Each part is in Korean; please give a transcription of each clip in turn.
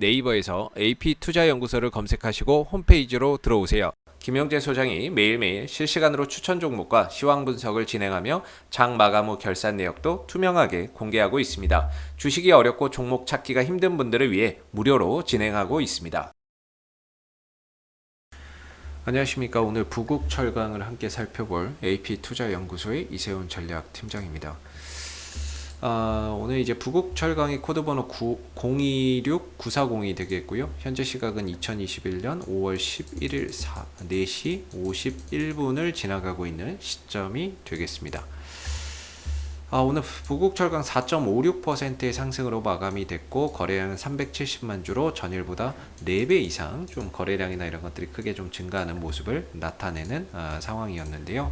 네이버에서 AP투자연구소를 검색하시고 홈페이지로 들어오세요. 김영재 소장이 매일매일 실시간으로 추천 종목과 시황 분석을 진행하며 장 마감 후 결산 내역도 투명하게 공개하고 있습니다. 주식이 어렵고 종목 찾기가 힘든 분들을 위해 무료로 진행하고 있습니다. 안녕하십니까. 오늘 부국철강을 함께 살펴볼 AP투자연구소의 이세훈 전략팀장입니다. 오늘 이제 부국철강의 코드번호 026-9402 되겠고요. 현재 시각은 2021년 5월 11일 4시 51분을 지나가고 있는 시점이 되겠습니다. 오늘 부국철강 4.56%의 상승으로 마감이 됐고, 거래량은 370만 주로 전일보다 4배 이상 좀 거래량이나 이런 것들이 크게 좀 증가하는 모습을 나타내는 상황이었는데요.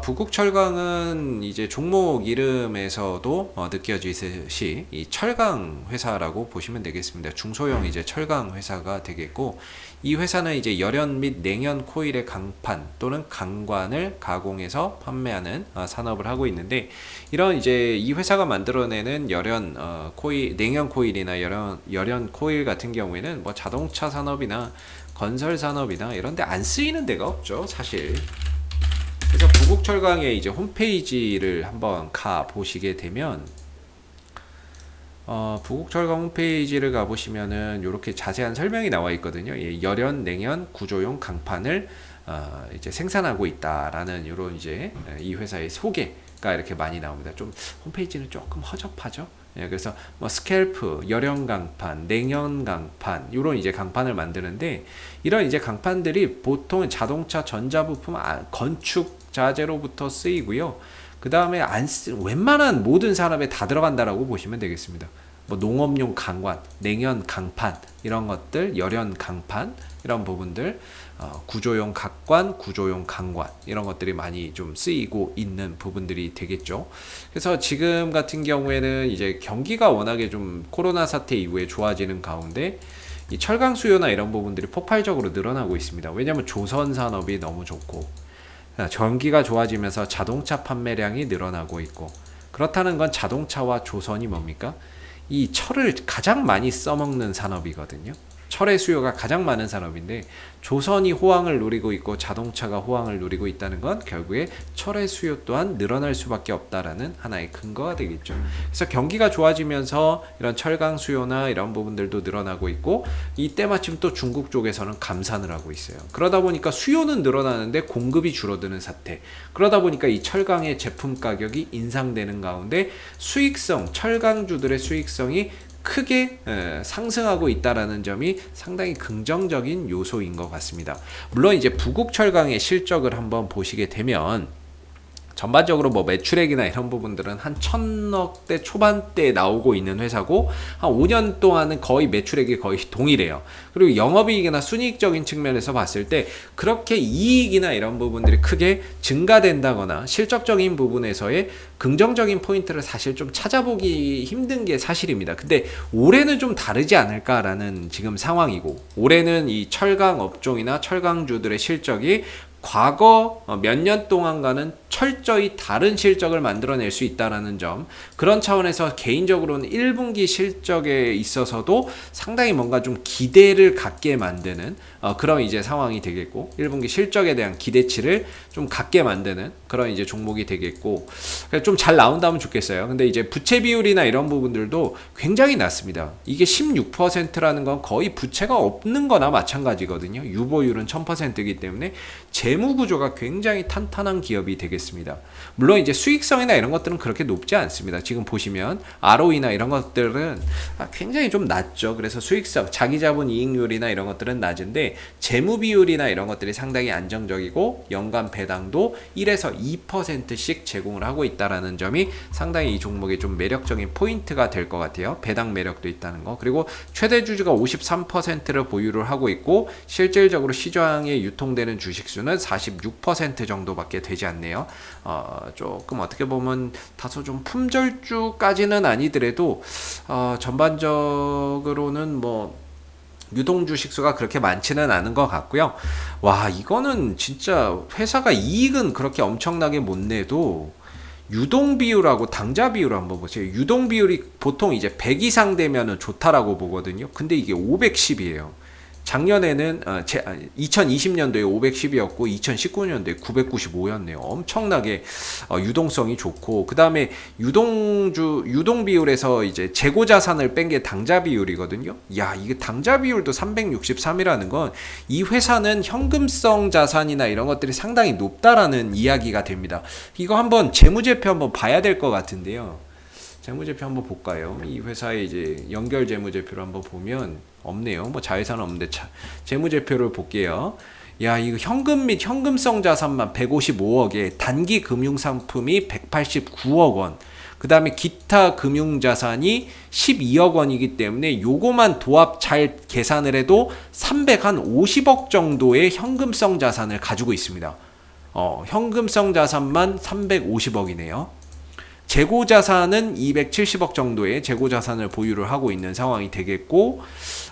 부국철강은 이제 종목 이름에서도 느껴지듯이 이 철강 회사라고 보시면 되겠습니다. 중소형 이제 철강 회사가 되겠고, 이 회사는 이제 열연 및 냉연 코일의 강판 또는 강관을 가공해서 판매하는 산업을 하고 있는데, 이런 이제 이 회사가 만들어내는 열연 코일, 냉연 코일이나 열연 코일 같은 경우에는 뭐 자동차 산업이나 건설 산업이나 이런 데 안 쓰이는 데가 없죠, 사실. 그래서 부국철강의 이제 홈페이지를 한번 가 보시게 되면, 부국철강 홈페이지를 가 보시면은 이렇게 자세한 설명이 나와 있거든요. 예, 열연, 냉연, 구조용 강판을 이제 생산하고 있다라는 이런 이제 이 회사의 소개가 이렇게 많이 나옵니다. 좀 홈페이지는 조금 허접하죠. 예, 그래서 뭐 스캘프, 열연 강판, 냉연 강판 이런 이제 강판을 만드는데, 이런 이제 강판들이 보통 자동차, 전자부품, 건축 자재로부터 쓰이고요. 그 다음에 웬만한 모든 산업에 다 들어간다라고 보시면 되겠습니다. 뭐 농업용 강관, 냉연 강판 이런 것들, 열연 강판 이런 부분들, 구조용 각관, 구조용 강관 이런 것들이 많이 좀 쓰이고 있는 부분들이 되겠죠. 그래서 지금 같은 경우에는 이제 경기가 워낙에 좀 코로나 사태 이후에 좋아지는 가운데, 이 철강 수요나 이런 부분들이 폭발적으로 늘어나고 있습니다. 왜냐하면 조선 산업이 너무 좋고, 전기가 좋아지면서 자동차 판매량이 늘어나고 있고, 그렇다는 건 자동차와 조선이 뭡니까? 이 철을 가장 많이 써먹는 산업이거든요. 철의 수요가 가장 많은 산업인데, 조선이 호황을 누리고 있고 자동차가 호황을 누리고 있다는 건 결국에 철의 수요 또한 늘어날 수밖에 없다라는 하나의 근거가 되겠죠. 그래서 경기가 좋아지면서 이런 철강 수요나 이런 부분들도 늘어나고 있고, 이때 마침 또 중국 쪽에서는 감산을 하고 있어요. 그러다 보니까 수요는 늘어나는데 공급이 줄어드는 사태. 그러다 보니까 이 철강의 제품 가격이 인상되는 가운데 수익성, 철강주들의 수익성이 크게 상승하고 있다라는 점이 상당히 긍정적인 요소인 것 같습니다. 물론 이제 부국철강의 실적을 한번 보시게 되면, 전반적으로 뭐 매출액이나 이런 부분들은 한 1000억대 초반대에 나오고 있는 회사고, 한 5년 동안은 거의 매출액이 거의 동일해요. 그리고 영업이익이나 순이익적인 측면에서 봤을 때 그렇게 이익이나 이런 부분들이 크게 증가된다거나 실적적인 부분에서의 긍정적인 포인트를 사실 좀 찾아보기 힘든 게 사실입니다. 근데 올해는 좀 다르지 않을까라는 지금 상황이고, 올해는 이 철강 업종이나 철강주들의 실적이 과거 몇 년 동안과는 철저히 다른 실적을 만들어낼 수 있다는 점, 그런 차원에서 개인적으로는 1분기 실적에 있어서도 상당히 뭔가 좀 기대를 갖게 만드는 그런 이제 상황이 되겠고, 1분기 실적에 대한 기대치를 좀 갖게 만드는 그런 이제 종목이 되겠고, 좀 잘 나온다면 좋겠어요. 근데 이제 부채 비율이나 이런 부분들도 굉장히 낮습니다. 이게 16%라는 건 거의 부채가 없는 거나 마찬가지거든요. 유보율은 1000%이기 때문에 재무 구조가 굉장히 탄탄한 기업이 되겠습니다. 물론 이제 수익성이나 이런 것들은 그렇게 높지 않습니다. 지금 보시면 ROE나 이런 것들은 굉장히 좀 낮죠. 그래서 수익성, 자기자본 이익률이나 이런 것들은 낮은데, 재무 비율이나 이런 것들이 상당히 안정적이고, 연간 배당도 1에서 2%씩 제공을 하고 있다라는 점이 상당히 이 종목의 좀 매력적인 포인트가 될 것 같아요. 배당 매력도 있다는 거. 그리고 최대 주주가 53%를 보유를 하고 있고, 실질적으로 시장에 유통되는 주식수는 46% 정도밖에 되지 않네요. 조금 어떻게 보면 다소 좀 품절주까지는 아니더라도 전반적으로는 뭐 유동 주식수가 그렇게 많지는 않은 것 같고요. 와, 이거는 진짜 회사가 이익은 그렇게 엄청나게 못 내도 유동 비율하고 당좌 비율을 한번 보세요. 유동 비율이 보통 이제 100 이상 되면은 좋다라고 보거든요. 근데 이게 510이에요. 작년에는 2020년도에 510이었고 2019년도에 995였네요. 엄청나게 유동성이 좋고, 그 다음에 유동 비율에서 이제 재고 자산을 뺀 게 당좌 비율이거든요. 야, 이게 당좌 비율도 363이라는 건 이 회사는 현금성 자산이나 이런 것들이 상당히 높다라는 이야기가 됩니다. 이거 한번 재무제표 한번 봐야 될 것 같은데요. 재무제표 한번 볼까요? 이 회사의 이제 연결 재무제표를 한번 보면 없네요. 뭐 자회사는 없는데 재무제표를 볼게요. 야, 이거 현금 및 현금성 자산만 155억에 단기 금융상품이 189억 원. 그 다음에 기타 금융자산이 12억 원이기 때문에 요거만 도합 잘 계산을 해도 350억 정도의 현금성 자산을 가지고 있습니다. 현금성 자산만 350억이네요. 재고자산은 270억 정도의 재고자산을 보유를 하고 있는 상황이 되겠고,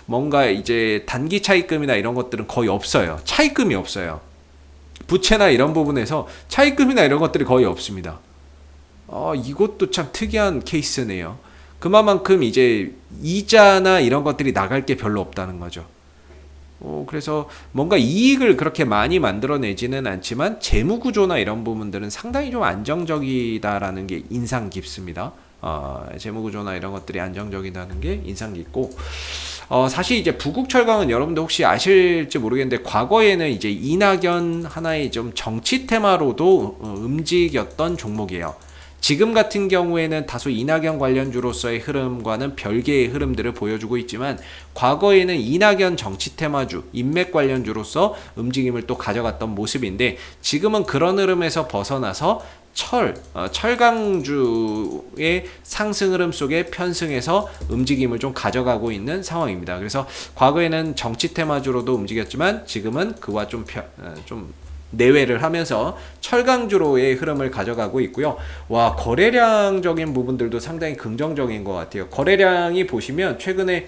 뭔가 이제 단기 차입금이나 이런 것들은 거의 없어요. 차입금이 없어요. 부채나 이런 부분에서 차입금이나 이런 것들이 거의 없습니다. 이것도 참 특이한 케이스네요. 그만큼 이제 이자나 이런 것들이 나갈 게 별로 없다는 거죠. 그래서 뭔가 이익을 그렇게 많이 만들어내지는 않지만 재무구조나 이런 부분들은 상당히 좀 안정적이다라는 게 인상 깊습니다. 재무구조나 이런 것들이 안정적이다는 게 인상 깊고, 사실 이제 부국철강은 여러분들 혹시 아실지 모르겠는데, 과거에는 이제 이낙연 하나의 좀 정치 테마로도 움직였던 종목이에요. 지금 같은 경우에는 다소 이낙연 관련주로서의 흐름과는 별개의 흐름들을 보여주고 있지만, 과거에는 이낙연 정치 테마주, 인맥 관련주로서 움직임을 또 가져갔던 모습인데, 지금은 그런 흐름에서 벗어나서 철강주의 상승 흐름 속에 편승해서 움직임을 좀 가져가고 있는 상황입니다. 그래서 과거에는 정치 테마주로도 움직였지만 지금은 그와 좀 내외를 하면서 철강주로의 흐름을 가져가고 있고요. 와, 거래량적인 부분들도 상당히 긍정적인 것 같아요. 거래량이 보시면 최근에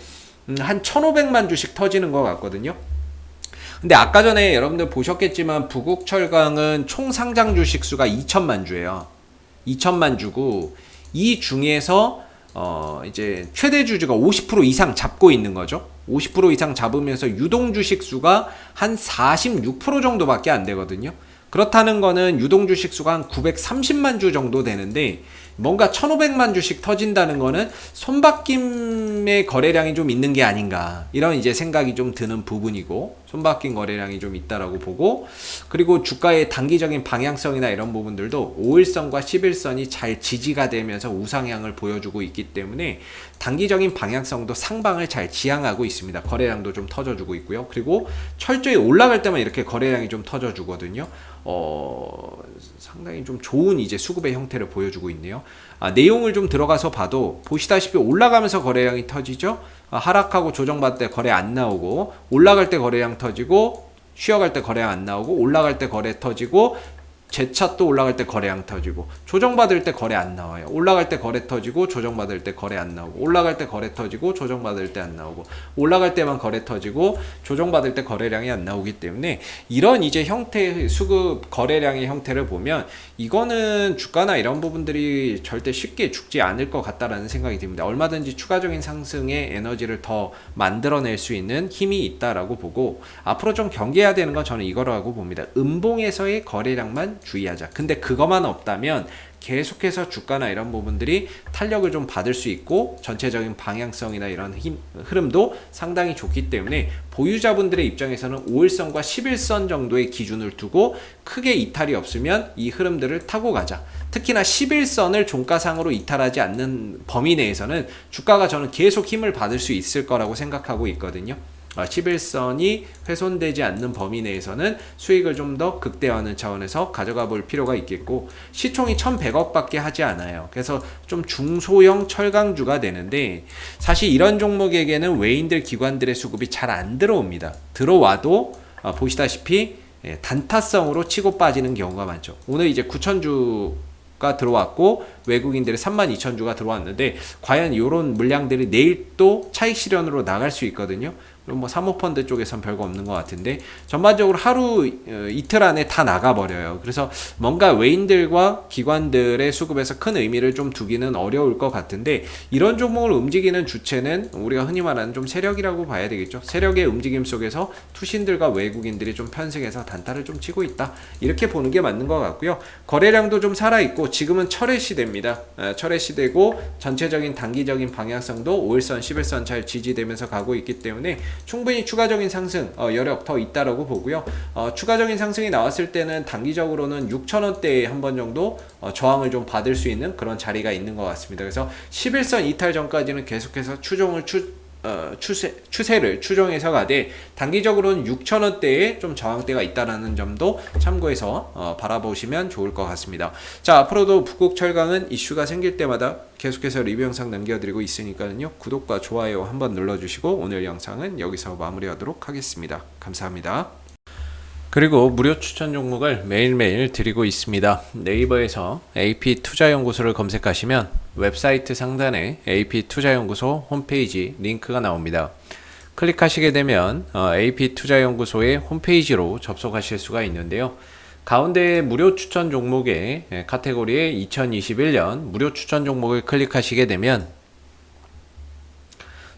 한 1,500만 주씩 터지는 것 같거든요. 근데 아까 전에 여러분들 보셨겠지만 부국철강은 총 상장 주식 수가 2천만 주예요. 2천만 주고, 이 중에서 이제 최대 주주가 50% 이상 잡고 있는 거죠. 50% 이상 잡으면서 유동 주식 수가 한 46% 정도밖에 안 되거든요. 그렇다는 거는 유동 주식 수가 한 930만 주 정도 되는데, 뭔가 1,500만 주씩 터진다는 거는 손바뀜의 거래량이 좀 있는 게 아닌가, 이런 이제 생각이 좀 드는 부분이고, 손바뀜 거래량이 좀 있다라고 보고, 그리고 주가의 단기적인 방향성이나 이런 부분들도 5일선과 11선이 잘 지지가 되면서 우상향을 보여주고 있기 때문에 단기적인 방향성도 상방을 잘 지향하고 있습니다. 거래량도 좀 터져주고 있고요. 그리고 철저히 올라갈 때만 이렇게 거래량이 좀 터져주거든요. 상당히 좀 좋은 이제 수급의 형태를 보여주고 있네요. 내용을 좀 들어가서 봐도 보시다시피 올라가면서 거래량이 터지죠. 하락하고 조정받을 때 거래 안 나오고, 올라갈 때 거래량 터지고, 쉬어갈 때 거래량 안 나오고, 올라갈 때 거래 터지고, 재차 또 올라갈 때 거래량 터지고, 조정받을 때 거래 안 나와요. 올라갈 때 거래 터지고, 조정받을 때 거래 안 나오고, 올라갈 때 거래 터지고, 조정받을 때 안 나오고, 올라갈 때만 거래 터지고, 조정받을 때 거래량이 안 나오기 때문에, 이런 이제 형태의 수급 거래량의 형태를 보면 이거는 주가나 이런 부분들이 절대 쉽게 죽지 않을 것 같다라는 생각이 듭니다. 얼마든지 추가적인 상승의 에너지를 더 만들어낼 수 있는 힘이 있다라고 보고, 앞으로 좀 경계해야 되는 건 저는 이거라고 봅니다. 음봉에서의 거래량만 주의하자. 근데 그것만 없다면 계속해서 주가나 이런 부분들이 탄력을 좀 받을 수 있고, 전체적인 방향성이나 이런 흐름도 상당히 좋기 때문에 보유자분들의 입장에서는 5일선과 11선 정도의 기준을 두고 크게 이탈이 없으면 이 흐름들을 타고 가자. 특히나 11선을 종가상으로 이탈하지 않는 범위 내에서는 주가가 저는 계속 힘을 받을 수 있을 거라고 생각하고 있거든요. 11선이 훼손되지 않는 범위 내에서는 수익을 좀 더 극대화하는 차원에서 가져가 볼 필요가 있겠고, 시총이 1,100억 밖에 하지 않아요. 그래서 좀 중소형 철강주가 되는데, 사실 이런 종목에게는 외인들 기관들의 수급이 잘 안 들어옵니다. 들어와도 보시다시피 단타성으로 치고 빠지는 경우가 많죠. 오늘 이제 9,000주가 들어왔고 외국인들이 32,000주가 들어왔는데 과연 이런 물량들이 내일 또 차익 실현으로 나갈 수 있거든요. 뭐 사모펀드 쪽에선 별거 없는 것 같은데 전반적으로 하루 이틀 안에 다 나가버려요. 그래서 뭔가 외인들과 기관들의 수급에서 큰 의미를 좀 두기는 어려울 것 같은데 이런 종목을 움직이는 주체는 우리가 흔히 말하는 좀 세력이라고 봐야 되겠죠. 세력의 움직임 속에서 투신들과 외국인들이 좀 편승해서 단타를 좀 치고 있다. 이렇게 보는 게 맞는 것 같고요. 거래량도 좀 살아있고 지금은 철의 시대입니다. 철의 시대고 전체적인 단기적인 방향성도 5일선, 11선 잘 지지되면서 가고 있기 때문에 충분히 추가적인 상승 여력 더 있다라고 보고요. 추가적인 상승이 나왔을 때는 단기적으로는 6,000원대에 한 번 정도 저항을 좀 받을 수 있는 그런 자리가 있는 것 같습니다. 그래서 11선 이탈 전까지는 계속해서 추세를 추종해서 가되 단기적으로는 6,000원대에 좀 저항대가 있다라는 점도 참고해서 바라보시면 좋을 것 같습니다. 자, 앞으로도 북극철강은 이슈가 생길 때마다 계속해서 리뷰 영상 남겨드리고 있으니까요. 구독과 좋아요 한번 눌러주시고 오늘 영상은 여기서 마무리하도록 하겠습니다. 감사합니다. 그리고 무료 추천 종목을 매일매일 드리고 있습니다. 네이버에서 AP투자연구소를 검색하시면 웹사이트 상단에 AP투자연구소 홈페이지 링크가 나옵니다. 클릭하시게 되면 AP투자연구소의 홈페이지로 접속하실 수가 있는데요. 가운데 무료 추천 종목의 카테고리에 2021년 무료 추천 종목을 클릭하시게 되면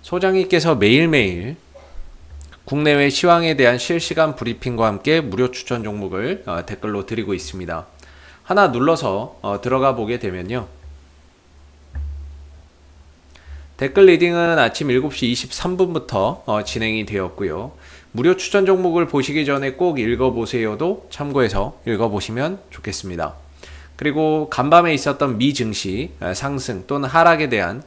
소장님께서 매일매일 국내외 시황에 대한 실시간 브리핑과 함께 무료 추천 종목을 댓글로 드리고 있습니다. 하나 눌러서 들어가 보게 되면요. 댓글 리딩은 아침 7시 23분부터 진행이 되었고요. 무료 추천 종목을 보시기 전에 꼭 읽어보세요도 참고해서 읽어보시면 좋겠습니다. 그리고 간밤에 있었던 미 증시 상승 또는 하락에 대한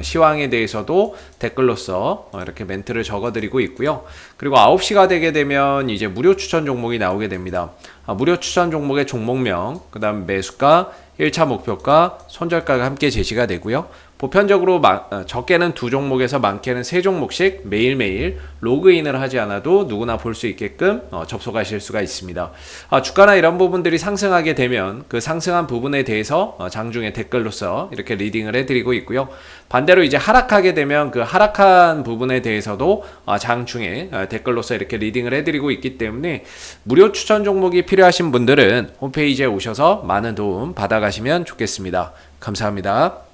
시황에 대해서도 댓글로서 이렇게 멘트를 적어드리고 있고요. 그리고 9시가 되게 되면 이제 무료 추천 종목이 나오게 됩니다. 무료 추천 종목의 종목명, 그 다음 매수가, 1차 목표가, 손절가가 함께 제시가 되고요. 보편적으로 적게는 2종목에서 많게는 3종목씩 매일매일 로그인을 하지 않아도 누구나 볼 수 있게끔 접속하실 수가 있습니다. 주가나 이런 부분들이 상승하게 되면 그 상승한 부분에 대해서 장중에 댓글로서 이렇게 리딩을 해드리고 있고요. 반대로 이제 하락하게 되면 그 하락한 부분에 대해서도 장중에 댓글로서 이렇게 리딩을 해드리고 있기 때문에 무료 추천 종목이 필요하신 분들은 홈페이지에 오셔서 많은 도움 받아가시면 좋겠습니다. 감사합니다.